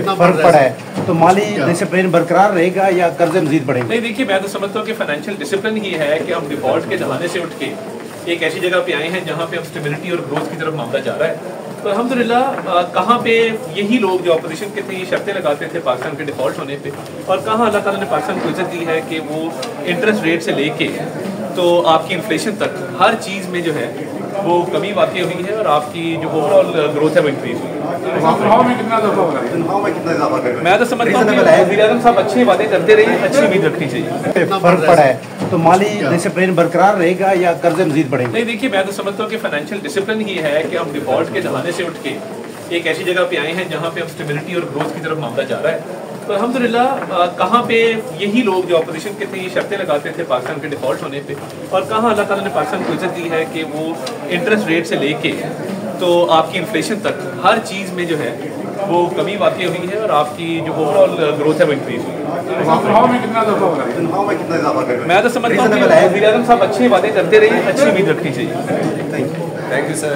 फर्क पड़ा है तो माली डिसिप्लिन बरकरार रहेगा या कर्ज मजीद बढ़ेगा? नहीं, देखिए मैं तो समझता हूँ कि फाइनेंशियल डिसिप्लिन ही है कि हम डिफॉल्ट के जमाने से उठ के एक ऐसी जगह पे आए हैं जहाँ पे अब स्टेबिलिटी और ग्रोथ की तरफ मामला जा रहा है। तो अल्हम्दुलिल्लाह कहाँ पे यही लोग जो अपोजिशन के थे ये शर्तें लगाते थे पाकिस्तान के डिफॉल्ट होने पे, और कहाँ अल्लाह ताला ने पाकिस्तान को इज्जत दी है कि वो इंटरेस्ट रेट से लेके तो आपकी इन्फ्लेशन तक हर चीज़ में जो है वो कमी वाक़ई हुई है और आपकी जो ओवरऑल ग्रोथ है वो इंक्रीज हुई है। मैं तो समझता हूँ कि वज़ीर-ए-आज़म साहब अच्छी बातें करते रहिए, अच्छी उम्मीद रखनी चाहिए। फर्क पड़ा है तो माली डिसिप्लिन बरकरार रहेगा या कर्ज मजीद बढ़ेगा? नहीं, देखिए मैं तो समझता हूँ कि फाइनेंशियल डिसिप्लिन ही है कि हम डिफॉल्ट के ज़माने से उठ के एक ऐसी जगह पे आए हैं जहाँ पे अब स्टेबिलिटी और ग्रोथ की तरफ मामला जा रहा है। तो अल्हम्दुलिल्लाह कहाँ पे यही लोग जो अपोजिशन के थे ये शर्तें लगाते थे पाकिस्तान के डिफॉल्ट होने पे, और कहाँ अल्लाह ताला ने पाकिस्तान को इज्जत दी है कि वो इंटरेस्ट रेट से लेके तो आपकी इन्फ्लेशन तक हर चीज़ में जो है वो कमी वाक़ई हुई है और आपकी जो ओवरऑल ग्रोथ है वो इंक्रीज हुई है। मैं तो समझता हूँ कि वज़ीर-ए-आज़म साहब अच्छी बातें करते रहिए, अच्छी उम्मीद रखनी चाहिए। Thank you sir.